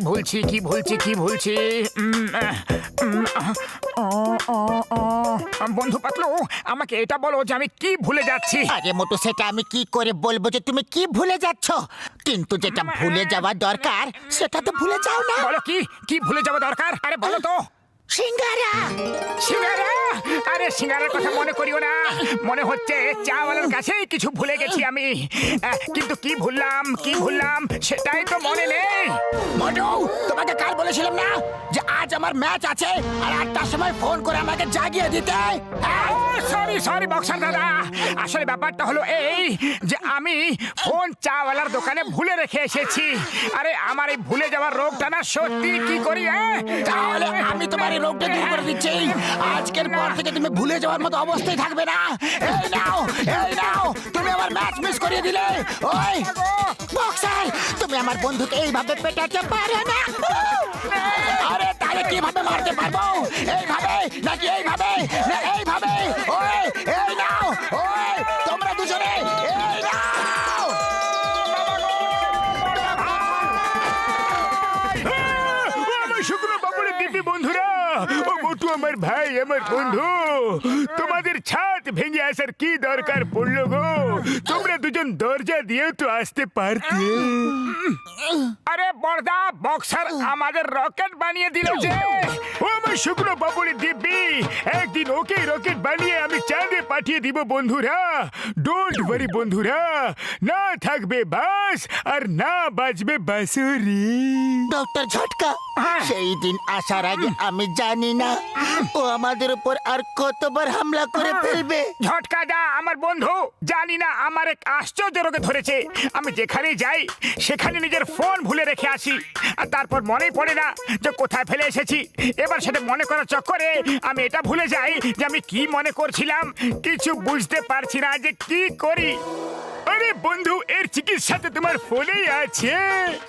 ভুলছি বন্ধু পাতলু, আমাকে এটা বলো যে আমি কি ভুলে যাচ্ছি। আরে মোটু, সেটা আমি কি করে বলবো যে তুমি কি ভুলে যাচ্ছ? কিন্তু যেটা ভুলে যাওয়া দরকার সেটা তো ভুলে যাও না। বলো কি ভুলে যাওয়া দরকার? আরে বলো তো। সিঙ্গারা। সিঙ্গারা? আরে সিঙ্গারার কথা মনে করিও না, মনে হচ্ছে চাওয়ালার কাছেই কিছু ভুলে গেছি আমি। কিন্তু কি ভুললাম সেটাই তো মনে নেই। মোটু, তোমাকে কাল বলেছিলাম না যে আজ আমার ম্যাচ আছে আর 8টার সময় ফোন করে আমাকে জাগিয়ে দিতে? সরি বক্সার দাদা, আসলে ব্যাপারটা হলো এই যে আমি ফোন চাওয়ালার দোকানে ভুলে রেখে এসেছি। আরে আমার এই ভুলে যাওয়ার রোগটা না সত্যি কি করি। তাহলে আমি তোমার এই রোগটা দূর করে দিচ্ছি। আজকের পর থেকে তুমি ভুলে যাওয়ার মতো অবস্থায় থাকবে না। এই নাও, তুমি আমার ম্যাচ মিস করিয়ে দিলে। ওই বক্সার, তুমি আমার বন্ধুকে এইভাবে পেটাতে পারো না। আরে তাহলে কিভাবে মারতে পারবো? এইভাবে নাকি এইভাবে না এইভাবে? ওই এই নাও, ওই তোমরা দুজনে এই নাও। শুকনো বাবুরে দিবি বন্ধুরা, ও মোটু আমার ভাই, আমার বন্ধু, তোমাদের ছাদ ভেঙে আসার কি দরকার পড়লো গো? তোমরা দুজন দরজা দিয়ে তো আসতে পারতে। আরে বড়দা, বক্সার আমাদের রকেট বানিয়ে দিল যে। ও আমার শুকনো বাবুরে দিবি, একদিন ওকে রকেট বানিয়ে আমি চাঁদে পাঠিয়ে দিব বন্ধুরা। ডোন্ট ওয়ারি বন্ধুরা, না থাকবে বাস আর না বাজবে বাঁশুরি। ডক্টর ঝটকা, সেই দিন আসার আগে আমি জানি না ও আমাদের উপর আর কতবার হামলা করে ফেলবে। ঝটকা দা আমার বন্ধু, জানি না আমার এক আশ্চর্য রোগে ধরেছে। আমি যেখানে যাই সেখানে নিজের ফোন ভুলে রেখে আসি, আর তারপর মনেই পড়ে না যে কোথায় ফেলে এসেছি। এবার সেটা মনে করার চক্করে আমি এটা ভুলে যাই যে আমি কি মনে করছিলাম। কিছু বুঝতে পারছি না যে কি করি। আরে বন্ধু, এর চিকিৎসা তো তোমার ফোনেই আছে।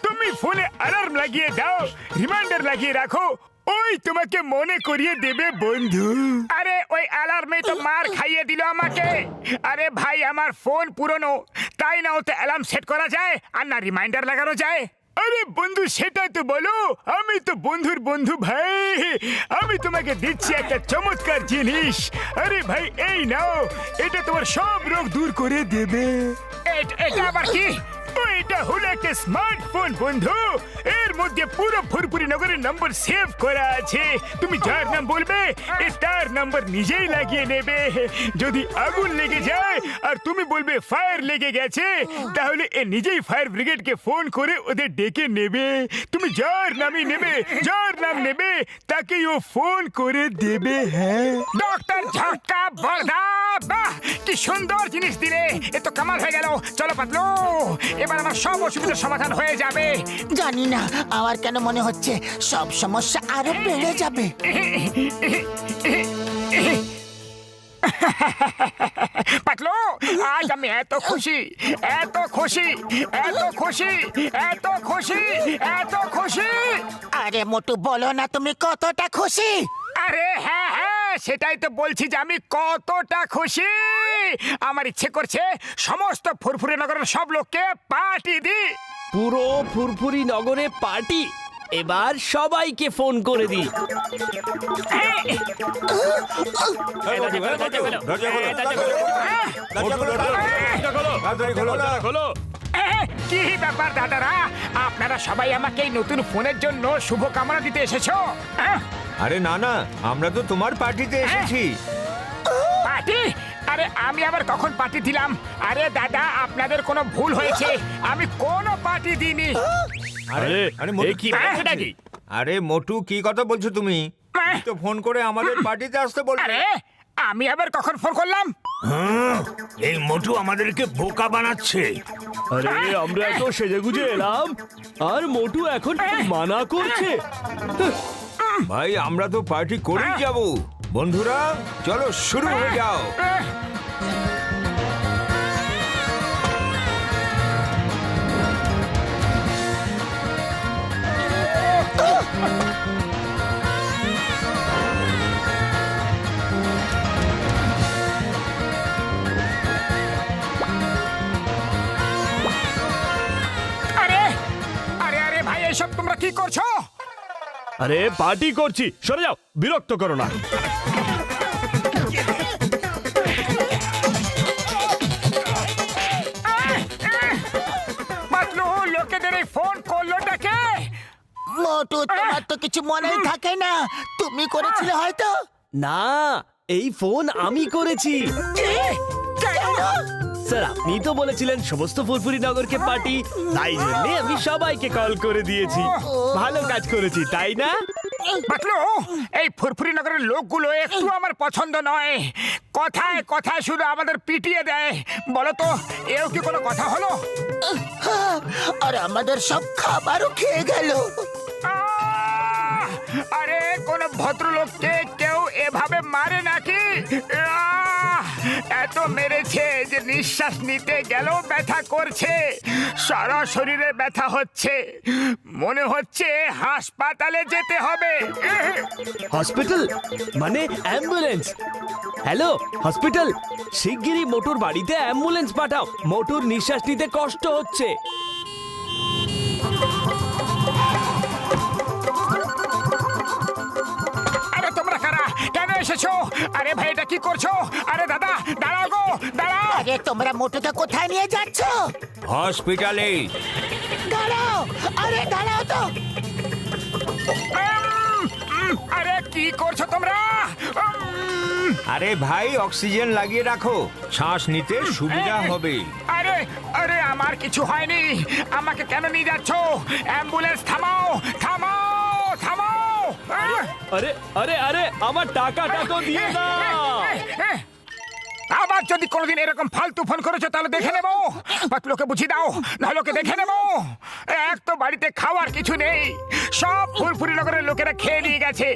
তুমি ফোনে অ্যালার্ম লাগিয়ে দাও, রিমাইন্ডার লাগিয়ে রাখো, ওই তোমাকে মনে করিয়ে দেবে বন্ধু। আরে ওই অ্যালার্মে তো মার খাইয়ে দিল আমাকে। আরে ভাই, আমার ফোন পুরনো, তাই না ওতে অ্যালার্ম সেট করা যায় আর না রিমাইন্ডার লাগানো যায়। আরে বন্ধু, সেটা তো বলো। আমি তো বন্ধুর বন্ধু ভাই, আমি তোমাকে দিচ্ছি একটা চমৎকার জিনিস। আরে ভাই এই নাও, এটা তোমার সব রোগ দূর করে দেবে। এটা আবার কি? এটা হলো একটা স্মার্টফোন বন্ধু, এর মধ্যে পুরো ফুরফুরি নগরের নম্বর সেভ করা আছে। তুমি যার নাম বলবে এ তার নাম্বার নিজেই লাগিয়ে নেবে। যদি আগুন লেগে যায় আর তুমি বলবে ফায়ার লেগে গেছে, তাহলে এ নিজেই ফায়ার ব্রিগেডকে ফোন করে ওদের ডেকে নেবে। তুমি যার নাম নেবে তাকেই ও ফোন করে দেবে। হ্যাঁ ডক্টর ঝটকা বড়দা, বাহ কি সুন্দর জিনিস দিলে, এ তো কামাল হয়ে গেল। চলো পাতলু, এবার আমার সব অসুবিধার সমাধান হয়ে যাবে। জানি না আমার কেন মনে হচ্ছে সব সমস্যা আরো বেড়ে যাবে। পাতলু, আজ আমি এত খুশি। আরে মোটু, বলো না তুমি কতটা খুশি। আরে হ্যাঁ, সেটাই তো বলছি যে আমি কতটা খুশি। আমার ইচ্ছে করছে সমস্ত ফুরফুরি নগরের সব লোককে পার্টি দি। পুরো ফুরফুরি নগরে পার্টি? এবার সবাইকে ফোন করে দি। কি ব্যাপার দাদারা, আপনারা সবাই আমাকে এই নতুন ফোনের জন্য শুভকামনা দিতে এসেছো? আরে না, আমরা তো তোমার পার্টিতে এসেছি। পার্টি? আরে আমি আবার কখন পার্টি দিলাম? আরে দাদা, আপনাদের কোনো ভুল হয়েছে, আমি কোনো পার্টি দিইনি। আরে মোটু, কি কথা বলছো তুমি? তো ফোন করে আমাদের পার্টিতে আসতে বলছো। আরে আমি আবার কখন ফোন করলাম? এই মোটু আমাদেরকে বোকা বানাচ্ছে। আরে আমরা এত সেজেগুজে এলাম আর মোটু এখন মানা করছে। ভাই, আমরা তো পার্টি করেই যাব। বন্ধুরা চলো শুরু হয়ে যাও। আরে ভাই, এসব তোমরা কি কি করছো? আরে পার্টি করছি, সরে যাও, বিরক্ত করো না। পাতলু, লোকেদের এই ফোন করলো ডাকে। মোটু, তোমার তো কিছু মনেই থাকে না, তুমি করেছিলে হয়তো। না, এই ফোন আমি করেছি। স্যার, আপনি তো বলেছিলেন সমস্ত ফুরফুরি নগরকে পার্টি, তাই জন্য আমি সবাইকে কল করে দিয়েছি। ভালো কাজ করেছি, তাই না? পাতলু, এই ফুরফুরি নগরের লোকগুলো একটু আমার পছন্দ নয়। কথায় কথায় শুধু আমাদের পিটিয়ে দেয়। বলো তো, এও কি কোনো কথা হলো? আর আমাদের সব খাবারও খেয়ে গেল। আহ! আরে কোন ভদ্রলোককে কেউ এভাবে মারে নাকি? আহ! এত মেরেছে যে নিঃশ্বাস নিতে গেলেও ব্যথা করছে, সারা শরীরে ব্যথা হচ্ছে, মনে হচ্ছে হাসপাতালে যেতে হবে। হসপিটাল মানে অ্যাম্বুলেন্স? হ্যালো হসপিটাল, শিগগিরই মোটুর বাড়িতে অ্যাম্বুলেন্স পাঠাও, মোটুর নিঃশ্বাস নিতে কষ্ট হচ্ছে। আরে তোমরা কারা? কেন এসেছো? আরে ভাই, এটা কি করছো? আরে দাদা, দাঁড়াও গো, দাঁড়াও। আরে তোমরা মোটুকে কোথায় নিয়ে যাচ্ছ? হসপিটালে। দাঁড়াও, আরে দাঁড়াও তো। আরে কি করছো তোমরা? আরে ভাই, অক্সিজেন লাগিয়ে রাখো, শ্বাস নিতে সুবিধা হবে। আরে আরে, আমার কিছু হয়নি, আমাকে কেন নিয়ে যাচ্ছ? অ্যাম্বুলেন্স থামাও, থামাও, থামাও। আরে আরে আরে, আমার টাকাটা তো দিয়ে দাও। আবার যদি কোনোদিন এরকম ফালতু ফোন করেছো তাহলে দেখে নেবো। পাতলুকে বুঝিয়ে দাও, নাহলে ওকে দেখে নেবো। এক তো বাড়িতে খাওয়ার কিছু নেই, সব ফুরফুরি নগরের লোকেরা খেয়ে নিয়ে গেছে,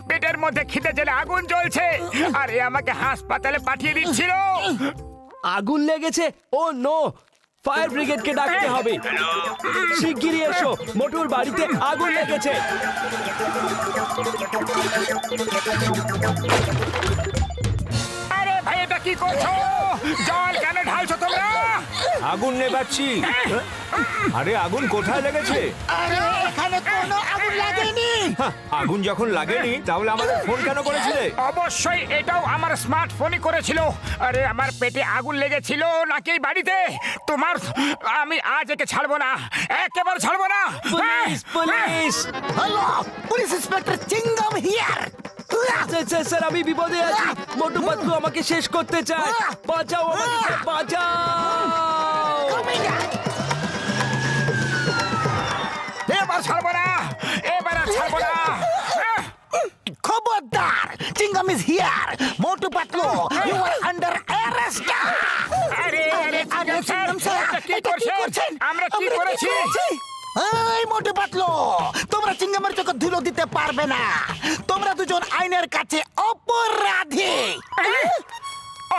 পেটের মধ্যে খিদে জেলে আগুন জ্বলছে, আর এ আমাকে হাসপাতালে পাঠিয়ে দিচ্ছিল। আগুন লেগেছে? ও নো, ফায়ার ব্রিগেডকে ডাকতে হবে। শিগগিরই এসো, মোটুর বাড়িতে আগুন লেগেছে। আরে ভাই, এটা কি করছো? জল কেন ঢালছো তোমরা? আগুন নেভাচ্ছি। আরে আগুন কোথায় লেগেছে? আরে এখানে কোনো আগুন লাগেনি। হ্যাঁ, আগুন যখন লাগেনি তাহলে আমাদের ফোন কেন করেছিলে? অবশ্যই এটাও আমার স্মার্টফোনই করেছিল। আরে আমার পেটে আগুন লেগেছিল নাকি এই বাড়িতে? তোমার, আমি আজ একে ছাড়বো না, একেবারে ছাড়বো না। Police police! Hello, police inspector Chingam here. Sir sir, আমি বিপদে আছি, মোটু পাতলু আমাকে শেষ করতে চায়, বাঁচাও আমাকে, স্যার, বাঁচাও। এবার ছাড়বো না, এবার আর ছাড়বো না। খবরদার, Chingam is here. Motu Patlu, you are under arrest. আরে আরে, আরে চিংগাম স্যার, এটা কি করছেন? আমরা কি করেছি? এই মোটু পাতলু, তোমরা চিংগামের চোখে ধুলো দিতে পারবে না। তোমরা দুজন আইনের কাছে অপরাধী।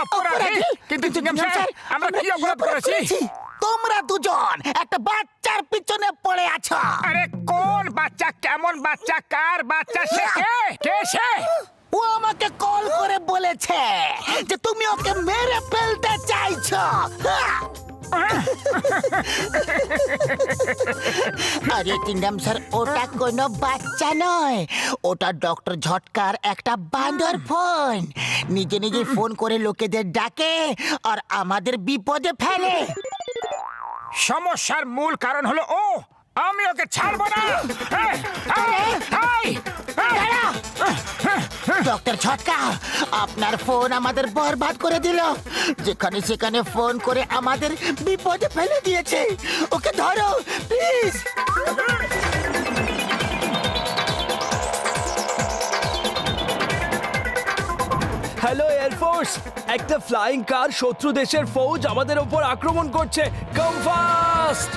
অপরাধী? কিন্তু চিংগাম স্যার, আমরা কি অপরাধ করেছি? তোমরা দুজন একটা বাচ্চার পিছনে পড়ে আছো। আরে কোন বাচ্চা? কেমন বাচ্চা? কার বাচ্চা? সে কে? কে সে? ও আমাকে কল করে বলেছে যে তুমি ওকে মেরে ফেলতে চাইছো। আরে চিংগাম স্যার, ওটা কোনো বাচ্চা নয়, ওটা ডক্টর ঝটকার একটা বান্দর ফোন। নিজে নিজে ফোন করে লোকেদের ডাকে আর আমাদের বিপদে ফেলে। সমস্যার মূল কারণ হলো ও। আমি ওকে ছাড়বো না। ডক্টর ঝটকা, আপনার ফোন আমাদের বরবাদ করে দিল, যেখানে সেখানে ফোন করে আমাদের বিপদে ফেলে দিয়েছে। ওকে ধরো প্লিজ। হ্যালো এয়ারফোর্স, একটা ফ্লাইং কার শত্রু দেশের ফৌজ আমাদের উপর আক্রমণ করছে, কাম ফাস্ট।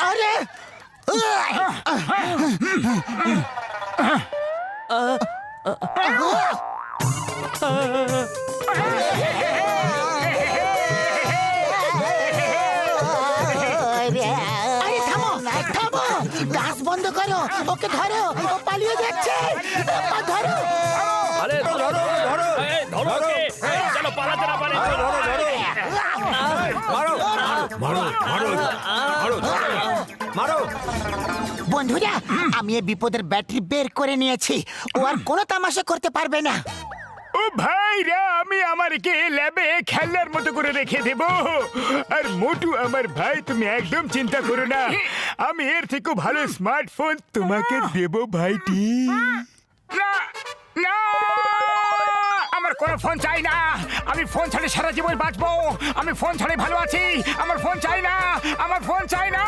আরে আরে থামো থামো, গাছ বন্ধ করো, ওকে ধরো, ও পালিয়ে যাচ্ছে, ধরো। আরে ধরো ধরো ধরো ওকে। চলো পালাতে না পারে। মারো মারো মারো মারো মারো। বন্ধুরা, আমি এই বিপদের ব্যাটারি বের করে নিয়েছি, ও আর কোনো তামাশা করতে পারবে না। ও ভাইরা, আমি আমারকে ল্যাবে খেলার মতো করে রেখে দেব। আর মোটু আমার ভাই, তুমি একদম চিন্তা করো না, আমি এর থেকে ভালো স্মার্টফোন তোমাকে দেব ভাইটি। না না, আমার কোনো ফোন চাই না। আমি ফোন ছাড়া সারা জীবন বাঁচবো। আমি ফোন ছাড়াই ভালো আছি। আমার ফোন চাই না, আমার ফোন চাই না।